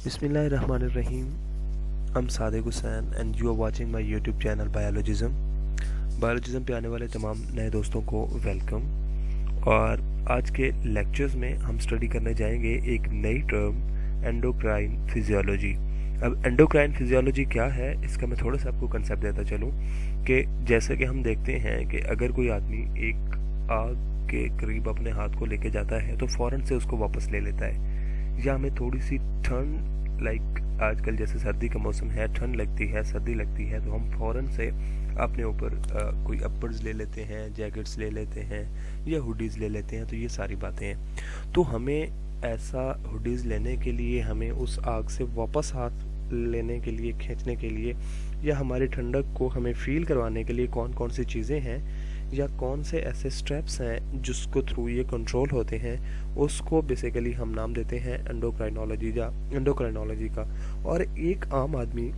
Bismillahirrahmanirrahim. I'm Sadiq Hussain and you are watching my YouTube channel Biologism. बायोलॉजिज्म पे आने वाले तमाम नए दोस्तों को वेलकम। और आज के लेक्चर्स में हम स्टडी करने जाएंगे एक नई टर्म एंडोक्राइन फिजियोलॉजी। अब एंडोक्राइन फिजियोलॉजी क्या है, इसका मैं थोड़ा सा आपको कंसेप्ट देता चलूँ कि जैसे कि हम देखते हैं कि अगर कोई आदमी एक आग के करीब अपने हाथ को लेके जाता है तो फ़ौरन से उसको वापस ले लेता है, या हमें थोड़ी सी ठंड आजकल जैसे सर्दी का मौसम है, ठंड लगती है, सर्दी लगती है, तो हम फ़ौरन से अपने ऊपर कोई अपर्स ले लेते हैं, जैकेट्स ले लेते हैं या हुडीज़ ले लेते हैं। तो ये सारी बातें हैं। तो हमें ऐसा हुडीज़ लेने के लिए, हमें उस आग से वापस हाथ लेने के लिए, खींचने के लिए, या हमारी ठंडक को हमें फील करवाने के लिए कौन कौन सी चीज़ें हैं या कौन से ऐसे स्टेप्स हैं जिसको थ्रू ये कंट्रोल होते हैं, उसको बेसिकली हम नाम देते हैं एंडोक्राइनोलॉजी या एंडोक्राइनोलॉजी का। और एक आम आदमी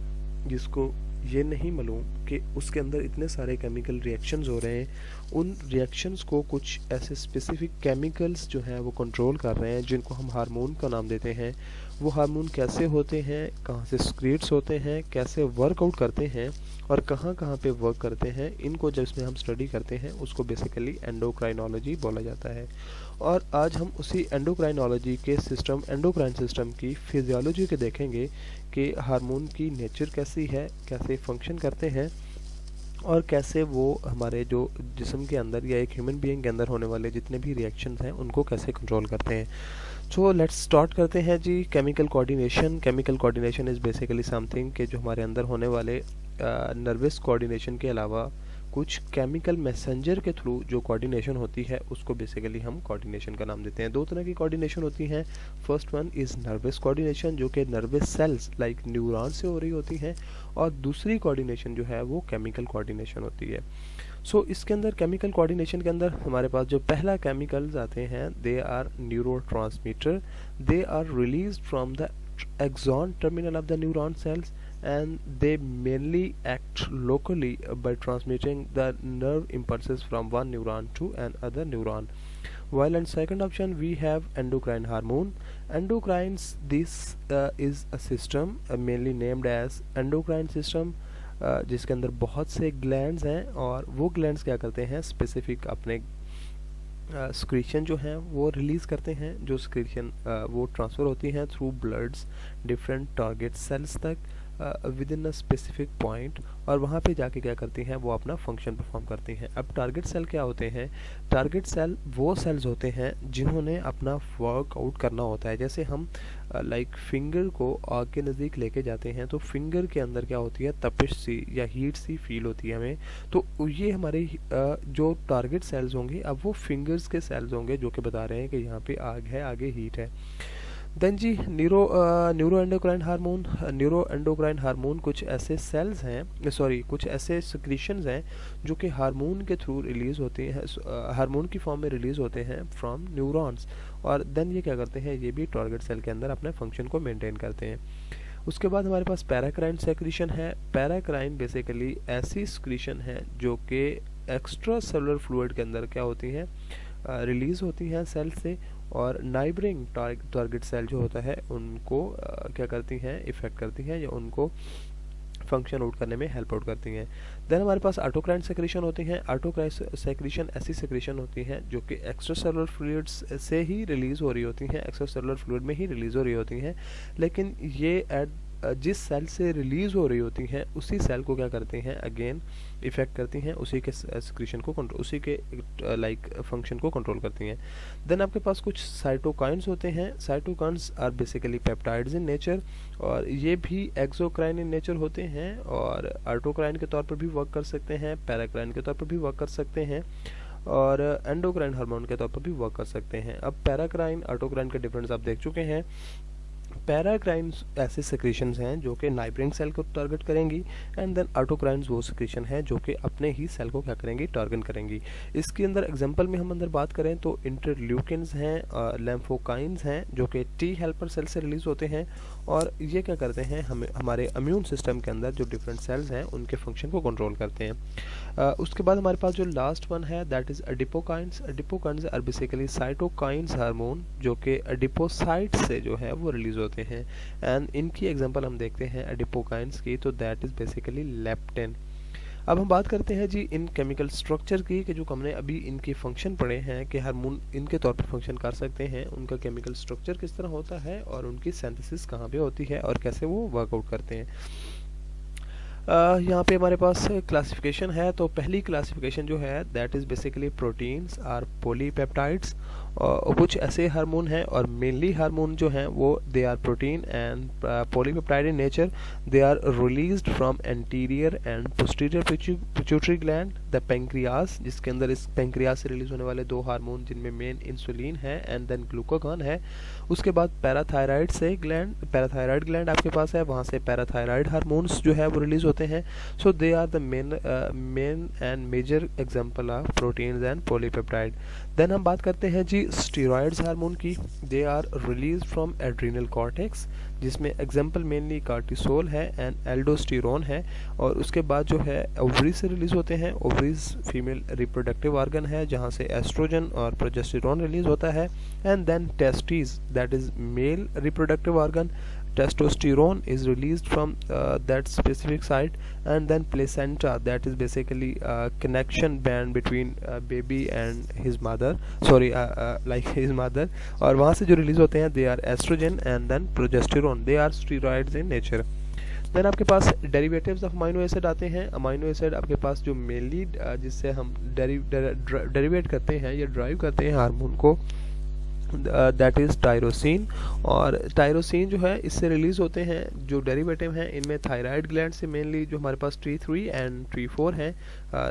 जिसको ये नहीं मालूम कि उसके अंदर इतने सारे केमिकल रिएक्शंस हो रहे हैं, उन रिएक्शंस को कुछ ऐसे स्पेसिफिक केमिकल्स जो हैं वो कंट्रोल कर रहे हैं, जिनको हम हार्मोन का नाम देते हैं। वो हार्मोन कैसे होते हैं, कहाँ से सीक्रेट्स होते हैं, कैसे वर्कआउट करते हैं और कहाँ कहाँ पे वर्क करते हैं, इनको जब इसमें हम स्टडी करते हैं उसको बेसिकली एंडोक्राइनोलॉजी बोला जाता है। और आज हम उसी एंडोक्राइनोलॉजी के सिस्टम, एंडोक्राइन सिस्टम की फिजियोलॉजी के देखेंगे कि हार्मोन की नेचर कैसी है, कैसे फंक्शन करते हैं और कैसे वो हमारे जो जिस्म के अंदर या एक ह्यूमन बीइंग के अंदर होने वाले जितने भी रिएक्शंस हैं उनको कैसे कंट्रोल करते हैं। सो लेट्स स्टार्ट करते हैं जी। Chemical coordination. Chemical coordination is basically something कि जो हमारे अंदर होने वाले नर्वस कोऑर्डिनेशन के अलावा कुछ केमिकल मैसेंजर के थ्रू जो कोऑर्डिनेशन होती है उसको बेसिकली हम कोऑर्डिनेशन का नाम देते हैं। दो तरह की कोऑर्डिनेशन होती हैं। First one is nervous coordination, जो कि नर्वस सेल्स लाइक न्यूरॉन से हो रही होती हैं, और दूसरी कोऑर्डिनेशन जो है वो केमिकल कोऑर्डिनेशन होती है। सो इसके अंदर केमिकल कोऑर्डिनेशन के अंदर हमारे पास जो पहला केमिकल्स आते हैं, they are neurotransmitter. They are released from the axon terminal of the neuron cells, and they mainly act locally by transmitting the nerve impulses from one neuron to another neuron. While in second option we have endocrine hormone. Endocrines, this is a system mainly named as endocrine system, जिसके अंदर बहुत से glands हैं, और वो glands क्या करते हैं, स्पेसिफिक अपने स्क्रीशन जो हैं वो रिलीज़ करते हैं। जो स्क्रीशन वो ट्रांसफ़र होती हैं through bloods different target cells तक within a specific point, और वहाँ पे जाके क्या करती हैं, वो अपना फंक्शन परफॉर्म करती हैं। अब टारगेट सेल क्या होते हैं? टारगेट सेल वो सेल्स होते हैं जिन्होंने अपना वर्कआउट करना होता है। जैसे हम लाइक फिंगर को आग के नज़दीक लेके जाते हैं तो फिंगर के अंदर क्या होती है, तपिश सी या हीट सी फील होती है हमें। तो ये हमारे जो टारगेट सेल्स होंगे, अब वो फिंगर्स के सेल्स होंगे जो कि बता रहे हैं कि यहाँ पे आग है, आगे हीट है। देन जी neuro endocrine hormone. Neuro endocrine hormone कुछ ऐसे सेल्स हैं, सॉरी कुछ ऐसे सिक्रीशंस हैं जो कि हार्मोन के थ्रू रिलीज़ होते हैं, हार्मोन की फॉर्म में रिलीज़ होते हैं फ्रॉम न्यूरॉन्स। और देन ये क्या करते हैं, ये भी टारगेट सेल के अंदर अपने फंक्शन को मेंटेन करते हैं। उसके बाद हमारे पास पैराक्राइन सेक्रीशन है। पैराक्राइन बेसिकली ऐसी सिक्रीशन है जो कि एक्स्ट्रा सेलुलर फ्लूइड के अंदर क्या होती हैं, रिलीज़ होती हैं सेल से, और नाइबरिंग टारगेट सेल जो होता है उनको क्या करती हैं, इफेक्ट करती हैं या उनको फंक्शन आउट करने में हेल्प आउट करती हैं। देन हमारे पास ऑटोक्राइन सेक्रेशन होती हैं। ऑटोक्राइन सेक्रेशन ऐसी सेक्रेशन होती हैं जो कि एक्स्ट्रा सेलुलर फ्लूइड्स से ही रिलीज़ हो रही होती हैं, एक्स्ट्रा सेलुलर फ्लूइड में ही रिलीज़ हो रही होती हैं, लेकिन ये जिस सेल से रिलीज़ हो रही होती हैं उसी सेल को क्या करती हैं, अगेन इफेक्ट करती हैं, उसी के सेक्रेशन को कंट्रोल, उसी के लाइक फंक्शन को कंट्रोल करती हैं। देन आपके पास कुछ साइटोकाइंस होते हैं। Cytokines are basically peptides in nature, और ये भी एक्सोक्राइन इन नेचर होते हैं, और ऑटोक्राइन के तौर पर भी वर्क कर सकते हैं, पैराक्राइन के तौर पर भी वर्क कर सकते हैं, और एंडोक्राइन हार्मोन के तौर पर भी वर्क कर सकते हैं। अब पैराक्राइन ऑटोक्राइन का डिफरेंस आप देख चुके हैं। पैराक्राइन्स ऐसे सेक्रेशंस हैं जो कि नाइबरिंग सेल को टारगेट करेंगी, एंड देन ऑटोक्राइन्स वो सेक्रेशन है जो कि अपने ही सेल को क्या करेंगी, टारगेट करेंगी। इसके अंदर एग्जांपल में हम अंदर बात करें तो इंटरल्यूकिन्स हैं, लैम्फोकाइंस हैं जो कि टी हेल्पर सेल से रिलीज होते हैं, और ये क्या करते हैं, हमें हमारे इम्यून सिस्टम के अंदर जो डिफरेंट सेल्स हैं उनके फंक्शन को कंट्रोल करते हैं। उसके बाद हमारे पास जो लास्ट वन है that is adipokines. Adipokines are basically cytokines hormone जो कि एडिपोसाइट से जो है वो रिलीज होते होते हैं, एंड इनकी एग्जांपल हम देखते हैं एडिपोकाइंस की, तो दैट इज़ बेसिकली लेप्टिन। अब हम बात करते हैं जी इन केमिकल स्ट्रक्चर की, कि जो हमने अभी इनके फंक्शन पढ़े हैं कि हार्मोन इनके तौर पर फंक्शन कर सकते हैं, उनका केमिकल स्ट्रक्चर किस तरह होता है और उनकी सिंथेसिस कहाँ पे होती है और कैसे वो वर्कआउट करते हैं। यहाँ पे हमारे पास क्लासिफिकेशन है। तो पहली क्लासिफिकेशन जो है that is basically proteins are polypeptides, कुछ ऐसे हार्मोन हैं और मेनली हार्मोन जो हैं वो they are protein and polypeptide in nature. They are released from anterior and posterior pituitary gland, the pancreas, जिसके अंदर इस पेंक्रियास से रिलीज होने वाले दो हार्मोन जिनमें मेन इंसुलिन है एंड देन ग्लूकागॉन है। उसके बाद पैराथायराइड से ग्लैंड, पैराथायराइड ग्लैंड आपके पास है, वहाँ से पैराथायराइड हार्मोन्स जो है वो रिलीज होते हैं। So they are the main and major example of proteins and polypeptide. Then हम बात करते हैं जी स्टीरॉयड्स हार्मोन की। They are release from adrenal cortex, जिसमें एग्जांपल मेनली कार्टिसोल है एंड एल्डोस्टेरोन है। और उसके बाद जो है ओवरीज से रिलीज होते हैं। ओवरीज फीमेल रिप्रोडक्टिव ऑर्गन है जहाँ से एस्ट्रोजन और प्रोजेस्टेरोन रिलीज होता है। And then testis, that is male reproductive organ, testosterone is released from that specific site. And then placenta, that is basically a connection band between baby and his mother, sorry like his mother, और वहाँ से जो release होते हैं they are estrogen and then progesterone, they are steroids in nature. Then आपके पास derivatives of amino acid आते हैं। अमाइनो एसिड आपके पास जो मेनली जिससे हम डेरिवेट करते हैं या ड्राइव करते हैं हार्मोन को, दैट इज़ टायरोसिन। और टायरोसिन जो है इससे रिलीज होते हैं जो डेरिवेटिव हैं इनमें थायराइड ग्लैंड से मेनली, जो हमारे पास T3 एंड T4 हैं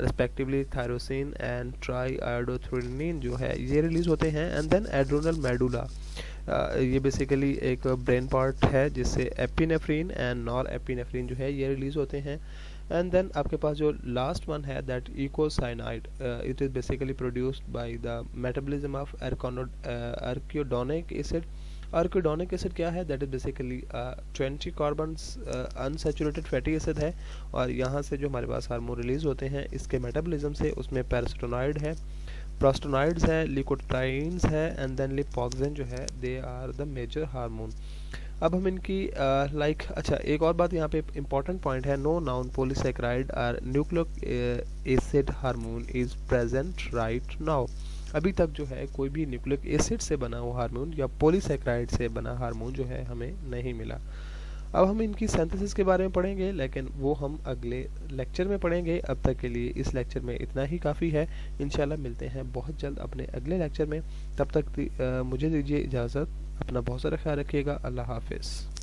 रिस्पेक्टिवली, थायरोसिन एंड ट्राई आयोडोथ्रोनिन जो है ये रिलीज होते हैं। एंड देन एड्रोनल मेडुला, ये बेसिकली एक ब्रेन पार्ट है जिससे एपिनेफ्रिन एंड नॉर एपिनेफ्रिन जो है ये रिलीज होते हैं। एंड देन आपके पास जो लास्ट वन है that eicosanoid, it is basically produced by the metabolism of arachidonic acid. Arachidonic acid क्या है, that is basically 20 carbons unsaturated fatty acid है। और यहाँ से जो हमारे पास हार्मोन रिलीज होते हैं इसके मेटाबॉलिज्म से, उसमें पैरासिटोनाइड है, प्रोस्टोनाइड्स है, लिकोट्राइन्स है एंड देन लिपोक्सिन जो है, they are the major hormone. अब हम इनकी अच्छा एक और बात यहाँ पे इम्पॉर्टेंट पॉइंट है, नो नाउन पॉलीसैकेराइड और nucleic acid hormone is present right now. अभी तक जो है कोई भी न्यूक्लिक एसिड से बना हुआ हार्मोन या पॉलीसैकेराइड से बना हार्मोन जो है हमें नहीं मिला। अब हम इनकी सिंथेसिस के बारे में पढ़ेंगे, लेकिन वो हम अगले लेक्चर में पढ़ेंगे। अब तक के लिए इस लेक्चर में इतना ही काफ़ी है। इंशाल्लाह मिलते हैं बहुत जल्द अपने अगले लेक्चर में। तब तक मुझे दीजिए इजाज़त। अपना बहुत सारा ख्याल रखिएगा। अल्लाह हाफिज़।